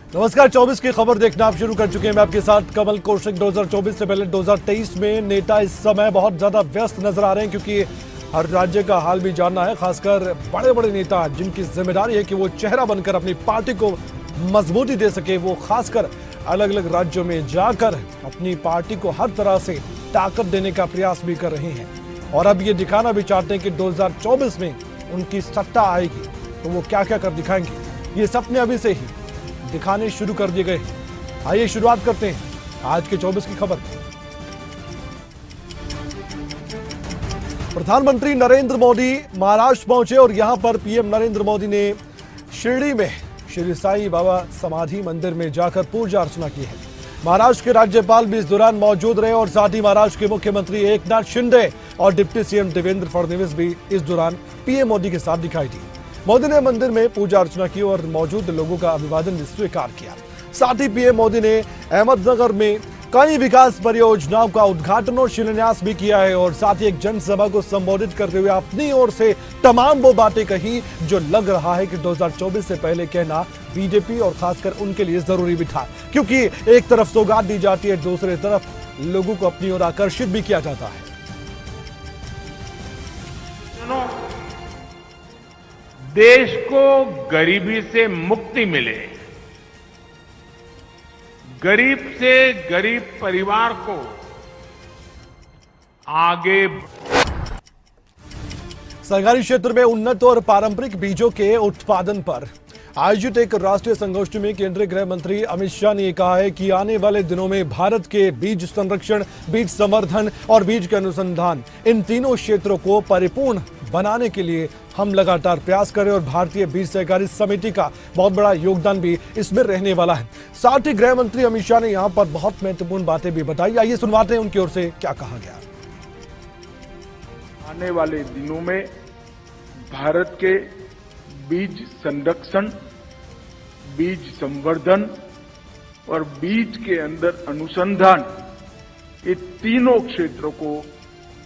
नमस्कार। 24 की खबर देखना आप शुरू कर चुके हैं। मैं आपके साथ कमल कौशिक। 2024 से पहले 2023 में नेता इस समय बहुत ज्यादा व्यस्त नजर आ रहे हैं, क्योंकि हर राज्य का हाल भी जानना है। खासकर बड़े बड़े नेता जिनकी जिम्मेदारी है कि वो चेहरा बनकर अपनी पार्टी को मजबूती दे सके, वो खासकर अलग अलग राज्यों में जाकर अपनी पार्टी को हर तरह से ताकत देने का प्रयास भी कर रहे हैं। और अब ये दिखाना भी चाहते हैं कि 2024 में उनकी सत्ता आएगी तो वो क्या क्या कर दिखाएंगे। ये सपने अभी से ही दिखाने शुरू कर दिए गए। आइए शुरुआत करते हैं आज के 24 की खबर। प्रधानमंत्री नरेंद्र मोदी महाराष्ट्र पहुंचे और यहां पर पीएम नरेंद्र मोदी ने शिरडी में श्री साईं बाबा समाधि मंदिर में जाकर पूजा अर्चना की है। महाराष्ट्र के राज्यपाल भी इस दौरान मौजूद रहे और साथ ही महाराष्ट्र के मुख्यमंत्री एकनाथ शिंदे और डिप्टी सीएम देवेंद्र फडणवीस भी इस दौरान पीएम मोदी के साथ दिखाई दी। मोदी ने मंदिर में पूजा अर्चना की और मौजूद लोगों का अभिवादन भी स्वीकार किया। साथ ही पीएम मोदी ने अहमदनगर में कई विकास परियोजनाओं का उद्घाटन और शिलान्यास भी किया है और साथ ही एक जनसभा को संबोधित करते हुए अपनी ओर से तमाम वो बातें कही जो लग रहा है कि 2024 से पहले कहना बीजेपी और खासकर उनके लिए जरूरी भी था, क्योंकि एक तरफ सौगात दी जाती है, दूसरी तरफ लोगों को अपनी ओर आकर्षित भी किया जाता है। देश को गरीबी से मुक्ति मिले, गरीब से गरीब परिवार को आगे। सरकारी क्षेत्र में उन्नत और पारंपरिक बीजों के उत्पादन पर आयोजित एक राष्ट्रीय संगोष्ठी में केंद्रीय गृह मंत्री अमित शाह ने कहा है कि आने वाले दिनों में भारत के बीज संरक्षण, बीज संवर्धन और बीज के अनुसंधान, इन तीनों क्षेत्रों को परिपूर्ण बनाने के लिए हम लगातार प्रयास करें और भारतीय बीज सहकारी समिति का बहुत बड़ा योगदान भी इसमें रहने वाला है। साथ ही गृह मंत्री अमित शाह ने यहां पर बहुत महत्वपूर्ण बातें भी बताई। आइए सुनवाते हैं उनकी ओर से क्या कहा गया। आने वाले दिनों में भारत के बीज संरक्षण, बीज संवर्धन और बीज के अंदर अनुसंधान, ये तीनों क्षेत्रों को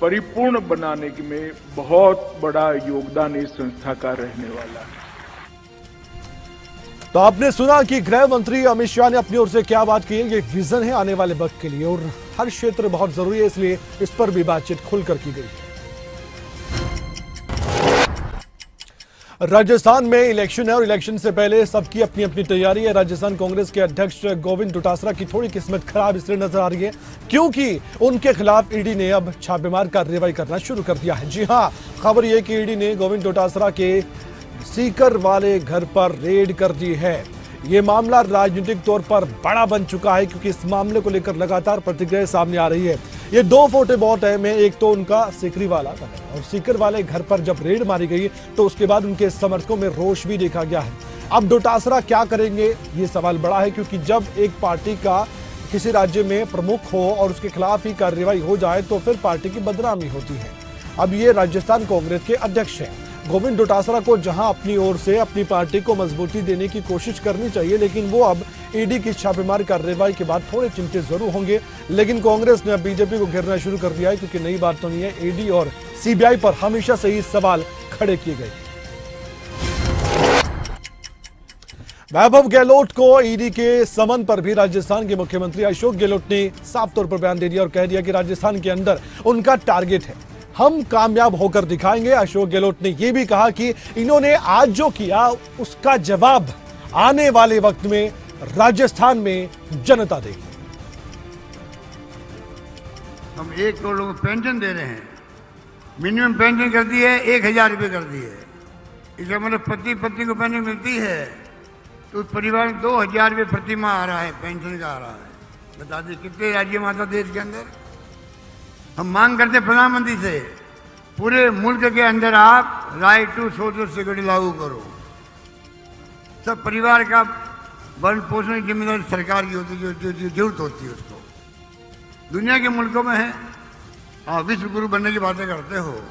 परिपूर्ण बनाने में बहुत बड़ा योगदान इस संस्था का रहने वाला है। तो आपने सुना कि गृह मंत्री अमित शाह ने अपनी ओर से क्या बात की है। ये विजन है आने वाले वक्त के लिए और हर क्षेत्र बहुत जरूरी है, इसलिए इस पर भी बातचीत खुलकर की गई है। राजस्थान में इलेक्शन है और इलेक्शन से पहले सबकी अपनी अपनी तैयारी है। राजस्थान कांग्रेस के अध्यक्ष गोविंद डोटासरा की थोड़ी किस्मत खराब इसलिए नजर आ रही है क्योंकि उनके खिलाफ ईडी ने अब छापेमार कार्रवाई करना शुरू कर दिया है। जी हां, खबर यह कि ईडी ने गोविंद डोटासरा के सीकर वाले घर पर रेड कर दी है। ये मामला राजनीतिक तौर पर बड़ा बन चुका है क्योंकि इस मामले को लेकर लगातार प्रतिक्रिया सामने आ रही है। ये दो फोटे बहुत है में, एक तो उनका सीकरी वाला और सीकर वाले घर पर जब रेड मारी गई तो उसके बाद उनके समर्थकों में रोष भी देखा गया है। अब डोटासरा क्या करेंगे ये सवाल बड़ा है, क्योंकि जब एक पार्टी का किसी राज्य में प्रमुख हो और उसके खिलाफ ही कार्रवाई हो जाए तो फिर पार्टी की बदनामी होती है। अब ये राजस्थान कांग्रेस के अध्यक्ष हैं गोविंद डोटासरा को जहां अपनी ओर से अपनी पार्टी को मजबूती देने की कोशिश करनी चाहिए, लेकिन वो अब ईडी की छापेमार कार्रवाई के बाद थोड़े चिंतित जरूर होंगे। लेकिन कांग्रेस ने अब बीजेपी को घेरना शुरू कर दिया है, क्योंकि नई बात तो नहीं है, ईडी और सीबीआई पर हमेशा से ही सवाल खड़े किए गए। वैभव गहलोत को ईडी के समन पर भी राजस्थान के मुख्यमंत्री अशोक गहलोत ने साफ तौर पर बयान दे दिया और कह दिया कि राजस्थान के अंदर उनका टारगेट है, हम कामयाब होकर दिखाएंगे। अशोक गहलोत ने यह भी कहा कि इन्होंने आज जो किया उसका जवाब आने वाले वक्त में राजस्थान में जनता देगी। हम 1 करोड़ लोगों को पेंशन दे रहे हैं, मिनिमम पेंशन कर दी है 1000 रुपये कर दी है। इसका मतलब पति पत्नी को पेंशन मिलती है तो उस परिवार में 2000 रुपये प्रति माह आ रहा है, पेंशन का आ रहा है। बता दी कितने राज्य में आता देश के अंदर। हम मांग करते प्रधानमंत्री से पूरे मुल्क के अंदर आप राइट टू सोशल सिक्योरिटी लागू करो। सब परिवार का भरण पोषण की जिम्मेदारी सरकार की होती है, जो जरूरत होती है उसको। दुनिया के मुल्कों में है, आप विश्व गुरु बनने की बातें करते हो।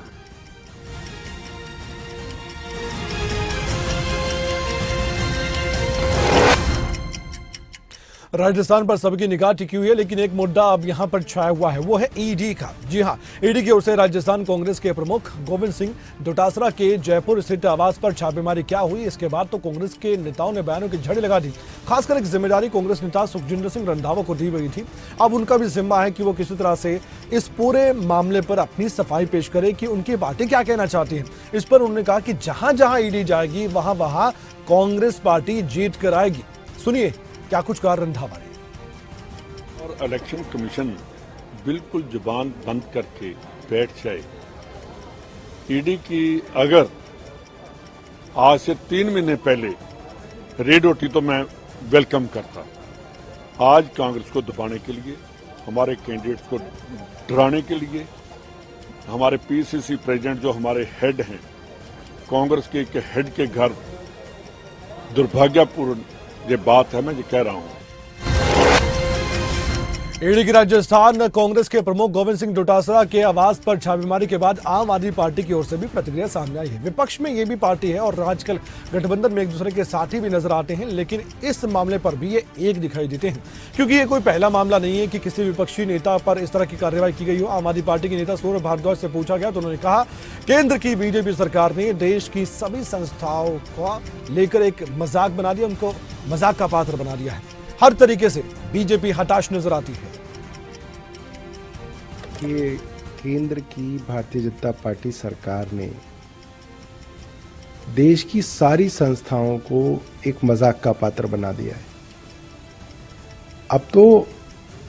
राजस्थान पर सबकी निगाह टिकी हुई है, लेकिन एक मुद्दा अब यहां पर छाया हुआ है, वो है ईडी का। जी हां, ईडी की ओर से राजस्थान कांग्रेस के प्रमुख गोविंद सिंह डोटासरा के जयपुर स्थित आवास पर छापेमारी क्या हुई, इसके बाद तो कांग्रेस के नेताओं ने बयानों की झड़ी लगा दी। खासकर एक जिम्मेदारी कांग्रेस नेता सुखजिंदर सिंह रंधावा को दी गई थी। अब उनका भी जिम्मा है कि वो किसी तरह से इस पूरे मामले पर अपनी सफाई पेश करे कि उनकी पार्टी क्या कहना चाहती है। इस पर उन्होंने कहा कि जहां जहां ईडी जाएगी वहां वहां कांग्रेस पार्टी जीत कर आएगी। सुनिए क्या कुछ कहा रंधावा ने। और इलेक्शन कमीशन बिल्कुल जुबान बंद करके बैठ जाए। ईडी की अगर आज से 3 महीने पहले रेड होती तो मैं वेलकम करता। आज कांग्रेस को दबाने के लिए, हमारे कैंडिडेट्स को डराने के लिए, हमारे पीसीसी प्रेसिडेंट जो हमारे हेड हैं, कांग्रेस के एक हेड के घर दुर्भाग्यपूर्ण ये बात है, मैं ये कह रहा हूं। ईडी की राजस्थान कांग्रेस के प्रमुख गोविंद सिंह डोटासरा के आवास पर छापेमारी के बाद आम आदमी पार्टी की ओर से भी प्रतिक्रिया सामने आई है। विपक्ष में ये भी पार्टी है और आजकल गठबंधन में एक दूसरे के साथी भी नजर आते हैं, लेकिन इस मामले पर भी ये एक दिखाई देते हैं, क्योंकि ये कोई पहला मामला नहीं है कि किसी विपक्षी नेता पर इस तरह की कार्रवाई की गई हो। आम आदमी पार्टी के नेता सूर्य भारद्वाज से पूछा गया तो उन्होंने कहा, केंद्र की बीजेपी सरकार ने देश की सभी संस्थाओं को लेकर एक मजाक बना दिया, उनको मजाक का पात्र बना दिया है। हर तरीके से बीजेपी हताश नजर आती है। कि केंद्र की भारतीय जनता पार्टी सरकार ने देश की सारी संस्थाओं को एक मजाक का पात्र बना दिया है। अब तो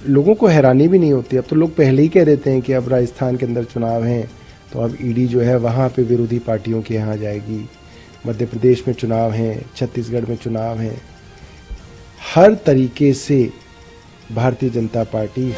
लोगों को हैरानी भी नहीं होती। अब तो लोग पहले ही कह देते हैं कि अब राजस्थान के अंदर चुनाव हैं तो अब ईडी जो है वहां पे विरोधी पार्टियों के यहाँ जाएगी। मध्य प्रदेश में चुनाव हैं, छत्तीसगढ़ में चुनाव हैं। हर तरीके से भारतीय जनता पार्टी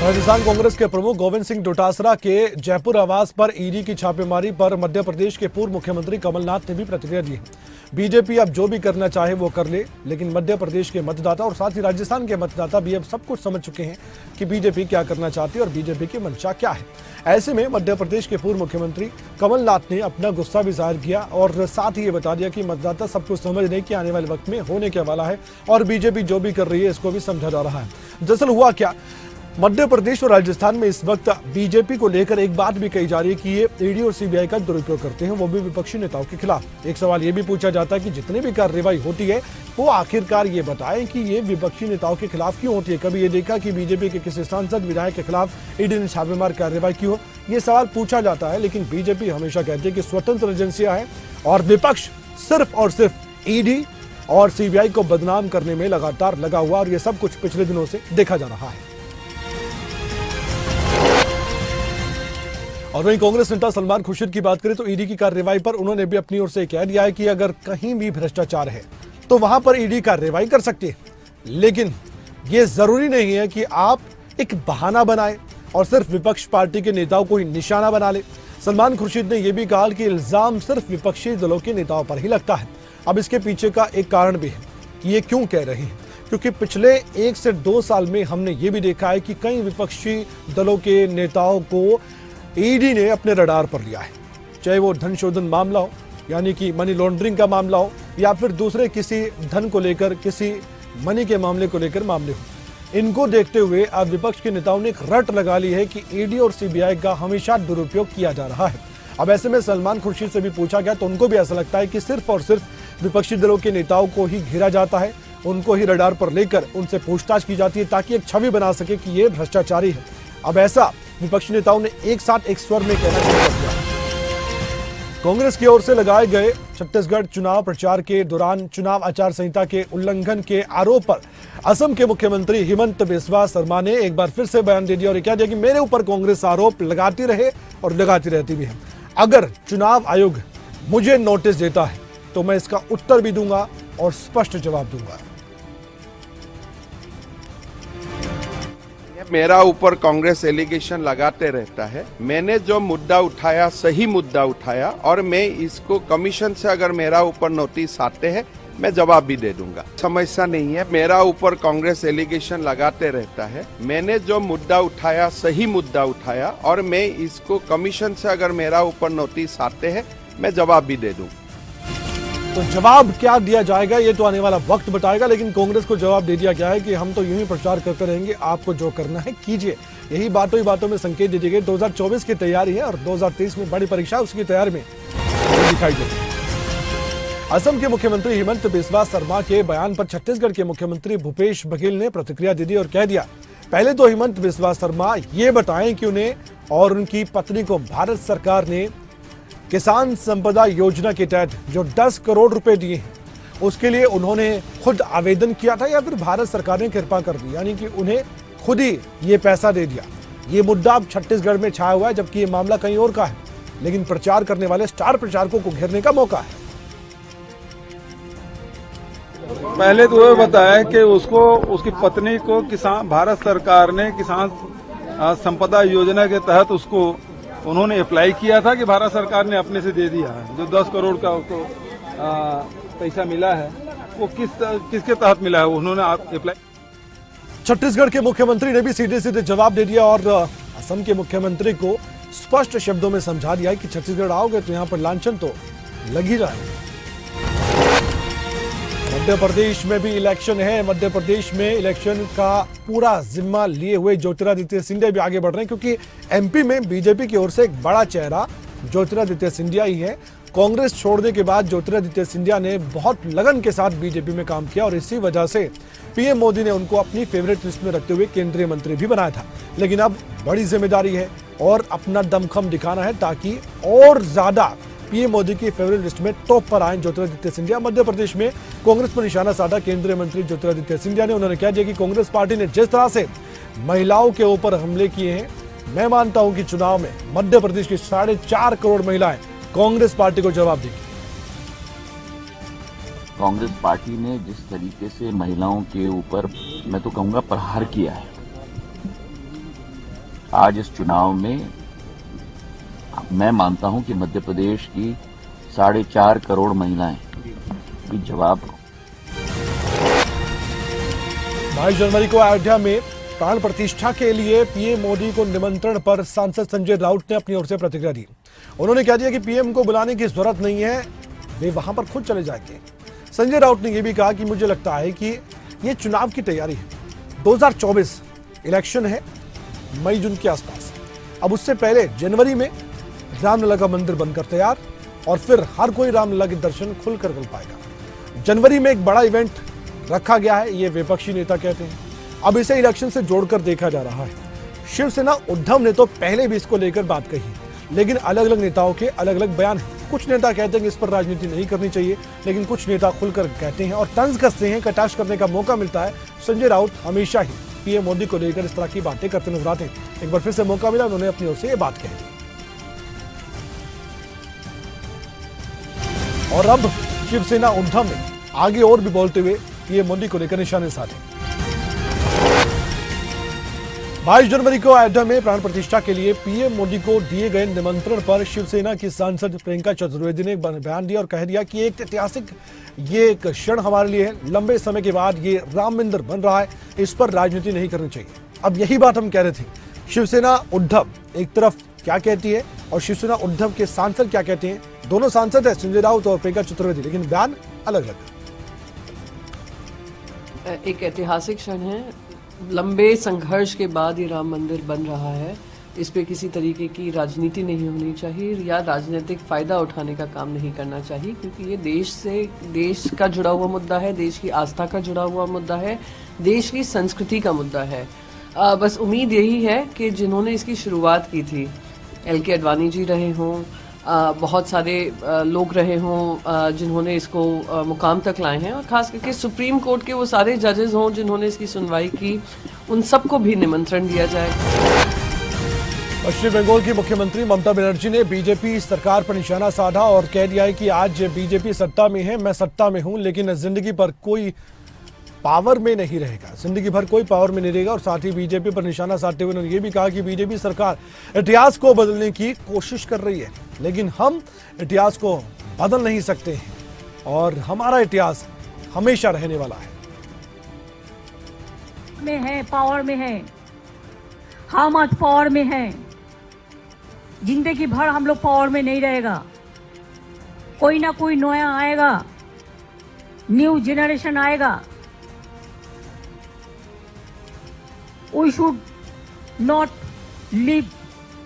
राजस्थान कांग्रेस के प्रमुख गोविंद सिंह डोटासरा के जयपुर आवास पर ईडी की छापेमारी पर मध्य प्रदेश के पूर्व मुख्यमंत्री कमलनाथ ने भी प्रतिक्रिया दी है। बीजेपी अब जो भी करना चाहे वो कर ले, लेकिन मध्य प्रदेश के मतदाता और साथ ही राजस्थान के मतदाता भी अब सब कुछ समझ चुके हैं कि बीजेपी क्या करना चाहती है और बीजेपी की मंशा क्या है। ऐसे में मध्य प्रदेश के पूर्व मुख्यमंत्री कमलनाथ ने अपना गुस्सा भी जाहिर किया और साथ ही ये बता दिया कि मतदाता सब कुछ समझ रहे कि आने वाले वक्त में होने क्या वाला है और बीजेपी जो भी कर रही है इसको भी समझा जा रहा है। दरअसल हुआ क्या, मध्य प्रदेश और राजस्थान में इस वक्त बीजेपी को लेकर एक बात भी कही जा रही है कि ये ईडी और सीबीआई का दुरुपयोग करते हैं, वो भी विपक्षी नेताओं के खिलाफ। एक सवाल ये भी पूछा जाता है कि जितनी भी कार्रवाई होती है वो आखिरकार ये बताएं कि ये विपक्षी नेताओं के खिलाफ क्यों होती है। कभी ये देखा कि बीजेपी के किसी सांसद विधायक के खिलाफ ईडी ने छापेमार कार्रवाई की हो, ये सवाल पूछा जाता है। लेकिन बीजेपी हमेशा कहती है कि स्वतंत्र एजेंसियां हैं और विपक्ष सिर्फ और सिर्फ ईडी और सीबीआई को बदनाम करने में लगातार लगा हुआ, और ये सब कुछ पिछले दिनों से देखा जा रहा है। और वहीं कांग्रेस नेता सलमान खुर्शीद की बात करें तो ईडी की कार्रवाई पर उन्होंने भी अपनी ओर से कह दिया है कि अगर कहीं भी भ्रष्टाचार है तो वहां पर ईडी कार्रवाई कर सकती है, लेकिन यह जरूरी नहीं है कि आप एक बहाना बनाएं और सिर्फ विपक्ष पार्टी के नेताओं को ही निशाना बना ले। सलमान खुर्शीद ने यह भी कहा कि इल्जाम सिर्फ विपक्षी दलों के नेताओं पर ही लगता है। अब इसके पीछे का एक कारण भी है कि ये क्यों कह रहे हैं, क्योंकि पिछले 1 से 2 साल में हमने ये भी देखा है कि कई विपक्षी दलों के नेताओं को ईडी ने अपने रडार पर लिया है, चाहे वो धन शोधन मामला हो, यानी कि मनी लॉन्ड्रिंग का मामला हो, या फिर दूसरे किसी धन को लेकर, किसी मनी के मामले को लेकर मामले हो। इनको देखते हुए अब विपक्ष के नेताओं ने एक रट लगा ली है कि ईडी और सीबीआई का हमेशा दुरुपयोग किया जा रहा है। अब ऐसे में सलमान खुर्शीद से भी पूछा गया तो उनको भी ऐसा लगता है कि सिर्फ और सिर्फ विपक्षी दलों के नेताओं को ही घेरा जाता है, उनको ही रडार पर लेकर उनसे पूछताछ की जाती है ताकि एक छवि बना सके कि ये भ्रष्टाचारी है। अब ऐसा विपक्षी नेताओं ने एक साथ एक स्वर में कहना शुरू कर दिया। कांग्रेस की ओर से लगाए गए छत्तीसगढ़ चुनाव प्रचार के दौरान चुनाव आचार संहिता के उल्लंघन के आरोप पर असम के मुख्यमंत्री हिमंत बिस्वा शर्मा ने एक बार फिर से बयान दे दिया और कह दिया कि मेरे ऊपर कांग्रेस आरोप लगाती रहे और लगाती रहती भी है। अगर चुनाव आयोग मुझे नोटिस देता है तो मैं इसका उत्तर भी दूंगा और स्पष्ट जवाब दूंगा। मेरा ऊपर कांग्रेस एलिगेशन लगाते रहता है। मैंने जो मुद्दा उठाया सही मुद्दा उठाया और मैं इसको कमीशन से अगर मेरा ऊपर नोटिस आते हैं मैं जवाब भी दे दूंगा। समस्या नहीं है, मेरा ऊपर कांग्रेस एलिगेशन लगाते रहता है। मैंने जो मुद्दा उठाया सही मुद्दा उठाया और मैं इसको कमीशन से अगर मेरा ऊपर नोटिस आते हैं मैं जवाब भी दे दूंगा। तो जवाब क्या दिया जाएगा ये तो आने वाला वक्त बताएगा, लेकिन कांग्रेस को जवाब दे दिया गया है कि हम तो यूं ही प्रचार करते रहेंगे, आपको जो करना है कीजिए। यही बातों ही बातों में संकेत दे दिए गए। 2024 की तैयारी है और 2023 में बड़ी परीक्षा उसकी तैयारी में दिखाई दे। असम के मुख्यमंत्री हिमंत बिस्वा शर्मा के बयान पर छत्तीसगढ़ के मुख्यमंत्री भूपेश बघेल ने प्रतिक्रिया दे दी और कह दिया, पहले तो हिमंत बिस्वा शर्मा ये बताएं कि उन्हें और उनकी पत्नी को भारत सरकार ने किसान संपदा योजना के तहत जो 10 करोड़ रुपए दिए हैं उसके लिए उन्होंने खुद आवेदन किया था या फिर भारत सरकार ने कृपा कर दी, यानी कि उन्हें खुद ही ये पैसा दे दिया। ये मुद्दा अब छत्तीसगढ़ में छाया हुआ है, जबकि ये मामला कहीं और का है, लेकिन प्रचार करने वाले स्टार प्रचारकों को घेरने का मौका है। पहले तो ये बताया कि उसको उसकी पत्नी को किसान भारत सरकार ने किसान संपदा योजना के तहत उसको उन्होंने अप्लाई किया था कि भारत सरकार ने अपने से दे दिया है। जो 10 करोड़ का उसको पैसा मिला है वो किसके तहत मिला है, उन्होंने अप्लाई। छत्तीसगढ़ के मुख्यमंत्री ने भी सीधे सीधे जवाब दे दिया और असम के मुख्यमंत्री को स्पष्ट शब्दों में समझा दिया कि छत्तीसगढ़ आओगे तो यहां पर लांछन तो लग ही जाएगा। मध्य प्रदेश में भी इलेक्शन है। मध्य प्रदेश में इलेक्शन का पूरा जिम्मा लिए हुए ज्योतिरादित्य सिंधिया भी आगे बढ़ रहे हैं, क्योंकि एमपी में बीजेपी की ओर से एक बड़ा चेहरा ज्योतिरादित्य सिंधिया ही है। कांग्रेस छोड़ने के बाद ज्योतिरादित्य सिंधिया ने बहुत लगन के साथ बीजेपी में काम किया और इसी वजह से पीएम मोदी ने उनको अपनी फेवरेट लिस्ट में रखते हुए केंद्रीय मंत्री भी बनाया था। लेकिन अब बड़ी जिम्मेदारी है और अपना दमखम दिखाना है ताकि और ज्यादा पीएम मोदी की फेवरेट लिस्ट में टॉप पर आए ज्योतिरादित्य सिंधिया। मध्य प्रदेश में कांग्रेस पर निशाना साधा केंद्रीय मंत्री ज्योतिरादित्य सिंधिया ने। उन्होंने कह दिया कि कांग्रेस पार्टी ने जिस तरह से महिलाओं के ऊपर हमले किए हैं, मैं मानता हूं कि चुनाव में मध्य प्रदेश की 4.5 करोड़ महिलाएं कांग्रेस पार्टी को जवाब देगी। कांग्रेस पार्टी ने जिस तरीके से महिलाओं के ऊपर मैं तो कहूंगा प्रहार किया है, आज इस चुनाव में मैं मानता हूं कि मध्य प्रदेश की 4.5 करोड़ महिलाएं की जवाब। 22 जनवरी को अयोध्या में प्राण प्रतिष्ठा के लिए पीएम मोदी को निमंत्रण पर सांसद संजय राउत ने अपनी ओर से प्रतिक्रिया दी। उन्होंने कह दिया कि पीएम को बुलाने की जरूरत नहीं है, वे वहां पर खुद चले जाएंगे। संजय राउत ने यह भी कहा कि मुझे लगता है कि यह चुनाव की तैयारी है। 2024 इलेक्शन है मई जून के आसपास। अब उससे पहले जनवरी में रामलला का मंदिर बनकर तैयार और फिर हर कोई रामलला के दर्शन खुलकर कर पाएगा। जनवरी में एक बड़ा इवेंट रखा गया है, ये विपक्षी नेता कहते हैं। अब इसे इलेक्शन से जोड़कर देखा जा रहा है। शिवसेना उद्धव ने तो पहले भी इसको लेकर बात कही, लेकिन अलग अलग नेताओं के अलग अलग बयान हैं। कुछ नेता कहते हैं कि इस पर राजनीति नहीं करनी चाहिए, लेकिन कुछ नेता खुलकर कहते हैं और तंज कसते हैं, कटाक्ष करने का मौका मिलता है। संजय राउत हमेशा ही पीएम मोदी को लेकर इस तरह की बातें करते नजर आते हैं। एक बार फिर से मौका मिला, उन्होंने अपनी ओर से ये बात कही। और अब शिवसेना उद्धव ने आगे और भी बोलते हुए पीएम मोदी को लेकर निशाने साधे। 22 जनवरी को अयोध्या में प्राण प्रतिष्ठा के लिए पीएम मोदी को दिए गए निमंत्रण पर शिवसेना की सांसद प्रियंका चतुर्वेदी ने बयान दिया और कह दिया कि एक ऐतिहासिक ये एक क्षण हमारे लिए है। लंबे समय के बाद ये राम मंदिर बन रहा है, इस पर राजनीति नहीं करनी चाहिए। अब यही बात हम कह रहे थे। शिवसेना उद्धव एक तरफ क्या कहती है और शिवसेना उद्धव के सांसद क्या कहते हैं। दोनों सांसद है संजय राउत और प्रियंका चतुर्वेदी, लेकिन बयान अलग अलग। एक ऐतिहासिक क्षण है। लंबे संघर्ष के बाद ये राम मंदिर बन रहा है। इस पे किसी तरीके की राजनीति नहीं होनी चाहिए या राजनीतिक फायदा उठाने का काम नहीं करना चाहिए, क्योंकि ये देश का जुड़ा हुआ मुद्दा है, देश की आस्था का जुड़ा हुआ मुद्दा है, देश की संस्कृति का मुद्दा है। बस उम्मीद यही है कि जिन्होंने इसकी शुरुआत की थी, एल.के. अडवाणी जी रहे हों, बहुत सारे लोग रहे हों जिन्होंने इसको मुकाम तक लाए हैं, और खास करके सुप्रीम कोर्ट के वो सारे जजेस हों जिन्होंने इसकी सुनवाई की, उन सबको भी निमंत्रण दिया जाए। पश्चिम बंगाल की मुख्यमंत्री ममता बनर्जी ने बीजेपी सरकार पर निशाना साधा और कह दिया है कि आज बीजेपी सत्ता में है, मैं सत्ता में हूं, लेकिन जिंदगी पर कोई पावर में नहीं रहेगा, जिंदगी भर कोई पावर में नहीं रहेगा। और साथ ही बीजेपी पर निशाना साधते हुए उन्होंने ये भी कहा कि बीजेपी सरकार इतिहास को बदलने की कोशिश कर रही है, लेकिन हम इतिहास को बदल नहीं सकते हैं और हमारा इतिहास हमेशा रहने वाला है। पावर में है, हम आज पावर में हैं, जिंदगी भर हम लोग पावर में नहीं रहेगा, कोई ना कोई नया आएगा न्यू जनरेशन आएगा, we should not leave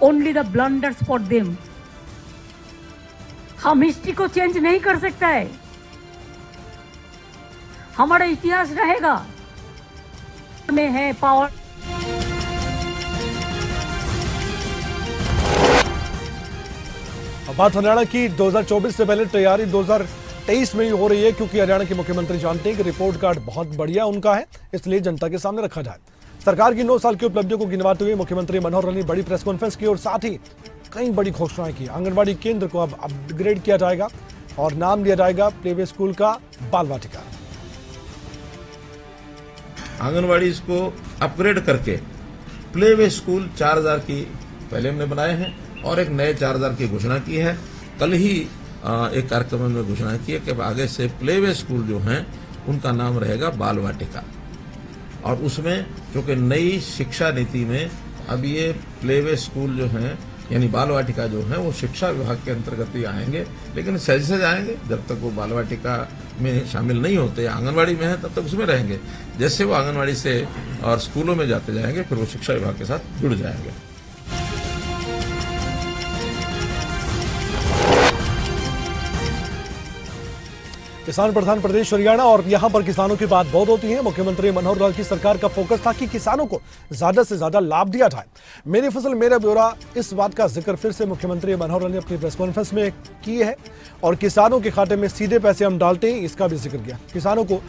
only the blunders for them. हम हिस्ट्री को चेंज नहीं कर सकता है, हमारा इतिहास रहेगा में है पावर। अब बात हरियाणा की 2024 से पहले तैयारी 2023 में ही हो रही है, क्योंकि हरियाणा के मुख्यमंत्री जानते हैं कि रिपोर्ट कार्ड बहुत बढ़िया उनका है, इसलिए जनता के सामने रखा जाए। सरकार की 9 साल की उपलब्धियों को गिनवाते हुए मुख्यमंत्री मनोहर लाल ने बड़ी प्रेस कॉन्फ्रेंस की और साथ ही कई बड़ी घोषणाएं की। आंगनबाड़ी केंद्र को अब अपग्रेड किया जाएगा और नाम दिया जाएगा प्लेवे स्कूल का बाल वाटिका। आंगनबाड़ी को अपग्रेड करके प्लेवे स्कूल 4000 की पहले हमने बनाए हैं और एक नए 4000 की घोषणा की है। कल ही एक कार्यक्रम में घोषणा की है कि आगे से प्लेवे स्कूल जो हैं उनका नाम रहेगा बाल वाटिका। और उसमें क्योंकि नई शिक्षा नीति में अब ये प्लेवे स्कूल जो हैं यानी बाल वाटिका जो है वो शिक्षा विभाग के अंतर्गत ही आएंगे, लेकिन सहज से आएंगे। जब तक वो बाल वाटिका में शामिल नहीं होते, आंगनवाड़ी में है, तब तक उसमें रहेंगे। जैसे वो आंगनवाड़ी से और स्कूलों में जाते जाएंगे, फिर वो शिक्षा विभाग के साथ जुड़ जाएंगे। किसान प्रधान प्रदेश हरियाणा और यहां पर किसानों की बात बहुत होती है। मुख्यमंत्री मनोहर लाल की सरकार का फोकस था कि किसानों को ज्यादा से ज्यादा लाभ दिया जाए। मेरी फसल मेरा ब्यौरा, इस बात का जिक्र फिर से मुख्यमंत्री मनोहर लाल ने अपनी प्रेस कॉन्फ्रेंस में की है और किसानों के खाते में सीधे पैसे हम डालते हैं, इसका भी जिक्र किया। किसानों को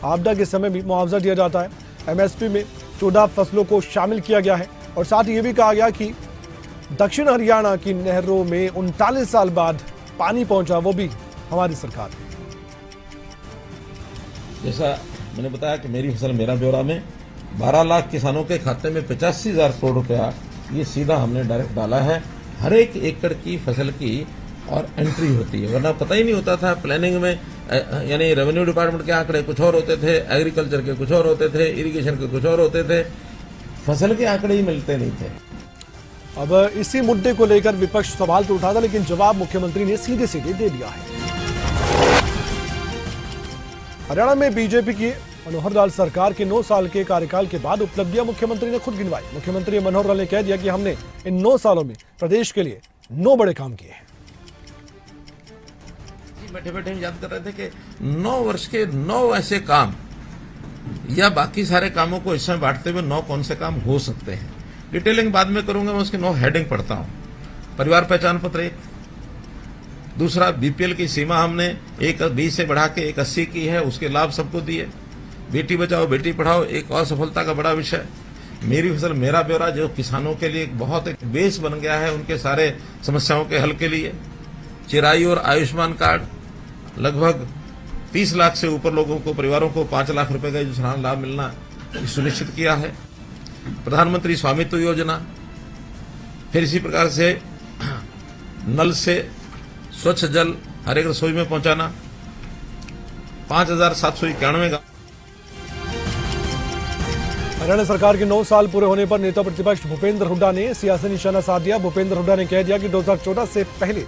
आपदा के समय भी मुआवजा दिया जाता है। एमएसपी में 14 फसलों को शामिल किया गया है और साथ ही ये भी कहा गया कि दक्षिण हरियाणा की नहरों में 39 साल बाद पानी पहुंचा, वो भी हमारी सरकार। जैसा मैंने बताया कि मेरी फसल मेरा ब्यौरा में 12 लाख किसानों के खाते में 85,000 करोड़ रुपया ये सीधा हमने डायरेक्ट डाला है। हर एक एकड़ की फसल की और एंट्री होती है, वरना पता ही नहीं होता था। प्लानिंग में यानी रेवेन्यू डिपार्टमेंट के आंकड़े कुछ और होते थे, एग्रीकल्चर के कुछ और होते थे, इरिगेशन के कुछ और होते थे, फसल के आंकड़े ही मिलते नहीं थे। अब इसी मुद्दे को लेकर विपक्ष सवाल तो उठा था, लेकिन जवाब मुख्यमंत्री ने सीधे सीधे दे दिया है। हरियाणा में बीजेपी की मनोहर लाल सरकार के 9 साल के कार्यकाल के बाद उपलब्धियां मुख्यमंत्री ने खुद गिनवाई। मुख्यमंत्री मनोहर लाल ने कह दिया कि हमने इन 9 सालों में प्रदेश के लिए 9 बड़े काम किए हैं। बैठे बैठे हम याद कर रहे थे कि 9 वर्ष के 9 ऐसे काम या बाकी सारे कामों को इस समय बांटते हुए 9 कौन से काम हो सकते हैं। डिटेलिंग बाद में करूंगा, मैं उसके 9 हेडिंग पढ़ता हूं। परिवार पहचान पत्र 1, दूसरा बीपीएल की सीमा हमने 120 से बढ़ा के 180 की है, उसके लाभ सबको दिए। बेटी बचाओ बेटी पढ़ाओ एक और सफलता का बड़ा विषय। मेरी फसल मेरा ब्यौरा जो किसानों के लिए बहुत एक बेस बन गया है उनके सारे समस्याओं के हल के लिए। चिराई और आयुष्मान कार्ड लगभग 30 लाख से ऊपर लोगों को, परिवारों को 5 लाख रुपए का जो सलाना लाभ मिलना सुनिश्चित किया है। प्रधानमंत्री स्वामित्व योजना, फिर इसी प्रकार से नल से स्वच्छ जल हर एक रसोई में पहुंचाना, 5,791 गांव। हरियाणा सरकार के 9 साल पूरे होने पर नेता प्रतिपक्ष भूपेंद्र हुड्डा ने सियासी निशाना साध दिया। भूपेंद्र हुड्डा ने कह दिया कि 2014 से पहले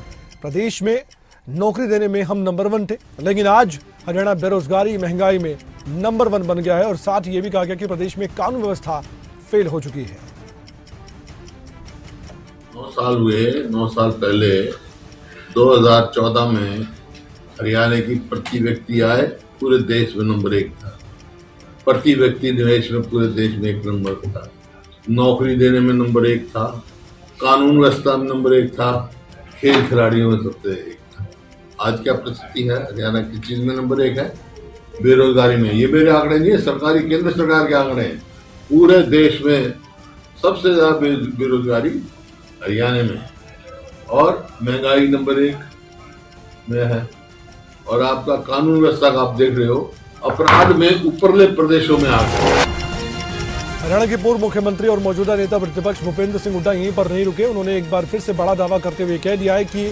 प्रदेश में नौकरी देने में हम नंबर 1 थे, लेकिन आज हरियाणा बेरोजगारी महंगाई में नंबर 1 बन गया है। और साथ ये भी कहा गया कि प्रदेश में कानून व्यवस्था फेल हो चुकी है। 9 साल हुए। 9 साल पहले 2014 में हरियाणा की प्रति व्यक्ति आय पूरे देश में नंबर 1 था। प्रति व्यक्ति निवेश में पूरे देश में 1 नंबर था। नौकरी देने में नंबर 1 था। कानून व्यवस्था में नंबर 1 था। खेल खिलाड़ियों में सबसे 1 था। आज क्या परिस्थिति है? हरियाणा की चीज में नंबर 1 है। बेरोजगारी में, ये मेरे आंकड़े नहीं है, सरकारी केंद्र सरकार के आंकड़े हैं। पूरे देश में सबसे ज्यादा बेरोजगारी हरियाणा में, और महंगाई नंबर 1 में है। और आपका कानून व्यवस्था का आप देख रहे हो, अपराध में ऊपरले प्रदेशों में आ गए। हरियाणा के पूर्व मुख्यमंत्री और मौजूदा नेता प्रतिपक्ष भूपेंद्र सिंह हुड्डा यहीं पर नहीं रुके। उन्होंने एक बार फिर से बड़ा दावा करते हुए कह दिया है कि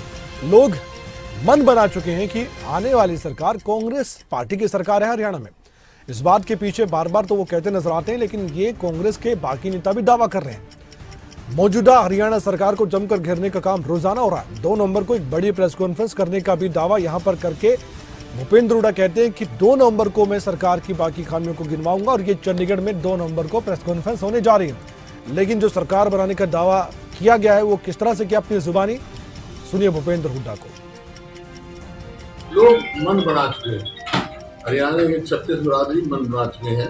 लोग मन बना चुके हैं कि आने वाली सरकार कांग्रेस पार्टी की सरकार है हरियाणा में। इस बात के पीछे बार बार तो वो कहते नजर आते हैं, लेकिन ये कांग्रेस के बाकी नेता भी दावा कर रहे हैं। मौजूदा हरियाणा सरकार को जमकर घेरने का काम रोजाना हो रहा है। 2 नवंबर को एक बड़ी प्रेस कॉन्फ्रेंस करने का भी दावा यहां पर करके भूपेंद्र हुड्डा कहते हैं कि 2 नवंबर को मैं सरकार की बाकी खामियों को गिनवाऊंगा और ये चंडीगढ़ में 2 नवंबर को प्रेस कॉन्फ्रेंस होने जा रही है। लेकिन जो सरकार बनाने का दावा किया गया है वो किस तरह से किया अपनी जुबानी, सुनिए भूपेंद्र हुड्डा को। लोग मन बना चुके हैं, हरियाणा के 36 बिरादरी मन बना चुके हैं,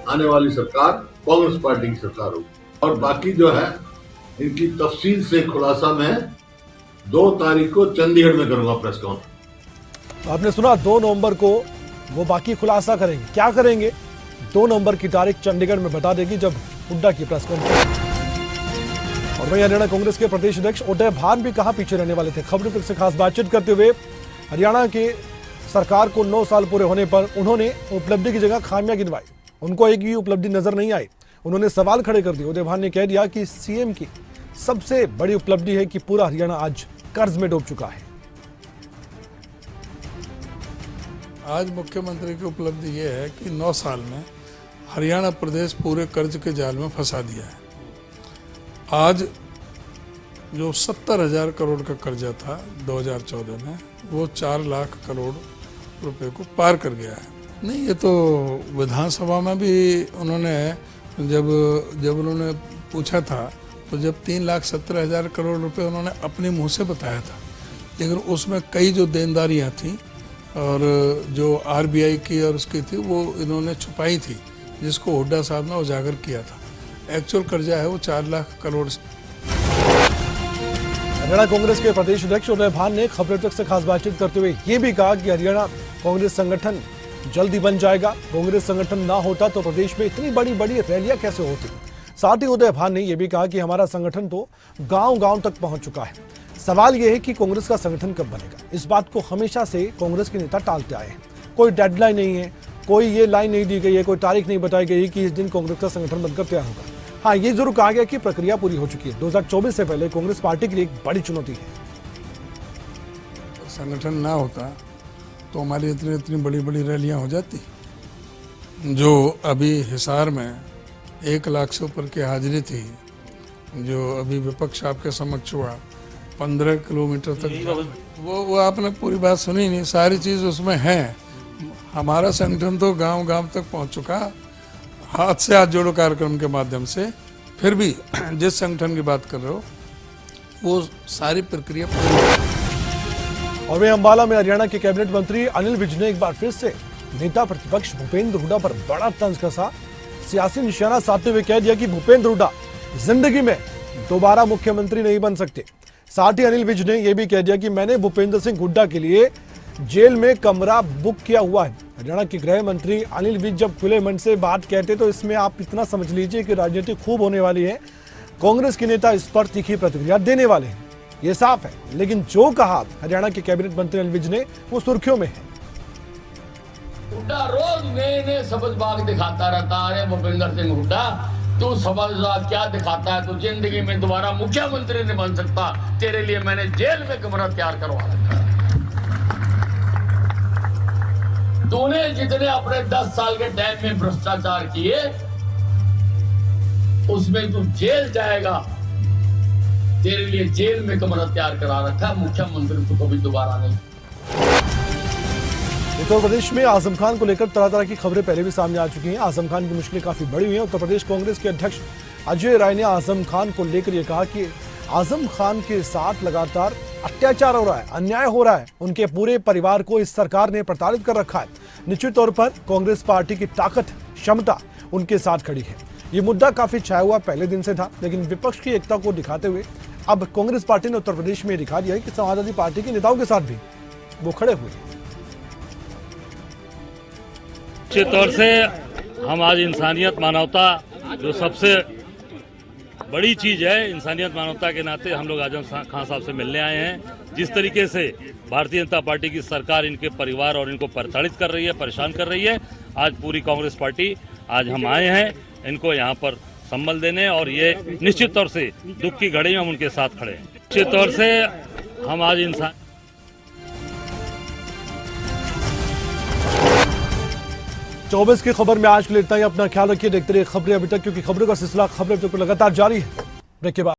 आने वाली सरकार कांग्रेस पार्टी की सरकार होगी। और बाकी जो है इनकी तफसील से खुलासा मैं 2 तारीख को चंडीगढ़ में करूंगा प्रेस कॉन्फ्रेंस। आपने सुना 2 नवंबर को वो बाकी खुलासा करेंगे। क्या करेंगे 2 नवंबर की तारीख चंडीगढ़ में बता देगी जब हुड्डा की प्रेस कॉन्फ्रेंस। और वहीं हरियाणा कांग्रेस के प्रदेश अध्यक्ष उदय भान भी कहां पीछे रहने वाले थे। खबरों तक से खास बातचीत करते हुए हरियाणा के सरकार को 9 साल पूरे होने पर उन्होंने उपलब्धि की जगह खामियां गिनवाई। उनको एक भी उपलब्धि नजर नहीं आई। उन्होंने सवाल खड़े कर दिए। उदय भान ने कह दिया कि सीएम की सबसे बड़ी उपलब्धि है कि पूरा हरियाणा आज कर्ज में डूब चुका है। आज मुख्यमंत्री की उपलब्धि ये है कि 9 साल में हरियाणा प्रदेश पूरे कर्ज के जाल में फंसा दिया है। आज जो 70,000 करोड़ का कर्जा था 2014 में, वो 4 लाख करोड़ रुपए को पार कर गया है। नहीं, ये तो विधानसभा में भी उन्होंने जब उन्होंने पूछा था तो जब 3,17,000 करोड़ रुपए उन्होंने अपने मुंह से बताया था, लेकिन उसमें कई जो देनदारियां थी और जो आरबीआई की और उसकी थी वो इन्होंने छुपाई थी, जिसको हुड्डा साहब ने उजागर किया था। एक्चुअल कर्जा है वो 4 लाख करोड़। हरियाणा कांग्रेस के प्रदेश अध्यक्ष उदय भान ने खबरों तक से खास बातचीत करते हुए ये भी कहा कि हरियाणा कांग्रेस संगठन जल्दी बन जाएगा। कांग्रेस संगठन ना होता तो प्रदेश में इतनी बड़ी बड़ी रैलियां कैसे होती। साथ ही उदय भान ने यह भी कहा कि हमारा संगठन तो गांव-गांव तक पहुंच चुका है। सवाल यह है कि कांग्रेस का संगठन कब बनेगा। इस बात को हमेशा से कांग्रेस के नेता टालते आए हैं। कोई डेडलाइन नहीं है, कोई ये लाइन नहीं दी गई है, कोई तारीख नहीं बताई गई कि इस दिन कांग्रेस का संगठन बनकर तैयार होगा। हाँ, ये जरूर कहा गया कि प्रक्रिया पूरी हो चुकी है। 2024 से पहले कांग्रेस पार्टी के लिए एक बड़ी चुनौती है। संगठन ना होता तो हमारी इतनी बड़ी बड़ी रैलियां हो जाती। जो अभी हिसार में 1 लाख से ऊपर की हाजिरी थी, जो अभी विपक्ष आपके समक्ष हुआ 15 किलोमीटर तक, वो आपने पूरी बात सुनी नहीं। सारी चीज़ उसमें है। हमारा संगठन तो गांव-गांव तक पहुंच चुका, हाथ से हाथ जोड़ो कार्यक्रम के माध्यम से। फिर भी जिस संगठन की बात कर रहे हो वो सारी प्रक्रिया और वे अंबाला में हरियाणा के कैबिनेट मंत्री अनिल विज ने एक बार फिर से नेता प्रतिपक्ष भूपेंद्र हुड्डा पर बड़ा तंज कसा। सियासी निशाना साधते हुए कह दिया कि भूपेंद्र हुड्डा जिंदगी में दोबारा मुख्यमंत्री नहीं बन सकते। साथ ही अनिल विज ने यह भी कह दिया कि मैंने भूपेंद्र सिंह हुड्डा के लिए जेल में कमरा बुक किया हुआ है। हरियाणा के गृह मंत्री अनिल विज जब खुले मन से बात कहते तो इसमें आप इतना समझ लीजिए कि राजनीति खूब होने वाली है। कांग्रेस के नेता इस पर तीखी प्रतिक्रिया देने वाले हैं, ये साफ है। लेकिन जो कहा हरियाणा के कैबिनेट मंत्री अनिल विज ने वो सुर्खियों में है। हुड्डा रोज नए समझबाग दिखाता रहता है। भूपेंद्र सिंह हुड्डा, तू समझदार क्या दिखाता है? तू जिंदगी में दोबारा मुख्यमंत्री नहीं बन सकता। तेरे लिए मैंने जेल में कमरा तैयार करवा रखा। तूने जितने अपने 10 साल के टाइम में भ्रष्टाचार किए उसमें तू जेल जाएगा। तेरे लिए जेल में कमरा तैयार करा रखा। मुख्यमंत्री तो कभी दोबारा नहीं। उत्तर प्रदेश में आजम खान को लेकर तरह तरह की खबरें पहले भी सामने आ चुकी हैं। आजम खान की मुश्किलें काफी बड़ी हुई हैं। उत्तर प्रदेश कांग्रेस के अध्यक्ष अजय राय ने आजम खान को लेकर यह कहा कि आजम खान के साथ लगातार अत्याचार हो रहा है, अन्याय हो रहा है। उनके पूरे परिवार को इस सरकार ने प्रताड़ित कर रखा है। निश्चित तौर पर कांग्रेस पार्टी की ताकत, क्षमता उनके साथ खड़ी है। ये मुद्दा काफी छाया हुआ पहले दिन से था, लेकिन विपक्ष की एकता को दिखाते हुए अब कांग्रेस पार्टी ने उत्तर प्रदेश में दिखा दिया है कि समाजवादी पार्टी के नेताओं के साथ भी वो खड़े हुए हैं। निश्चित तौर से हम आज इंसानियत, मानवता, जो सबसे बड़ी चीज है, इंसानियत मानवता के नाते हम लोग आजम खान साहब से मिलने आए हैं। जिस तरीके से भारतीय जनता पार्टी की सरकार इनके परिवार और इनको प्रताड़ित कर रही है, परेशान कर रही है, आज पूरी कांग्रेस पार्टी, आज हम आए हैं इनको यहाँ पर संबल देने। और ये निश्चित तौर से दुख की घड़ी में हम उनके साथ खड़े हैं। निश्चित तौर से हम आज इंसान 24 की खबर में आज के लिए इतना ही। अपना ख्याल रखिए, देखते रहिए खबरें अभी तक, क्योंकि खबरों का सिलसिला खबरें तो लगातार जारी है। ब्रेक के बाद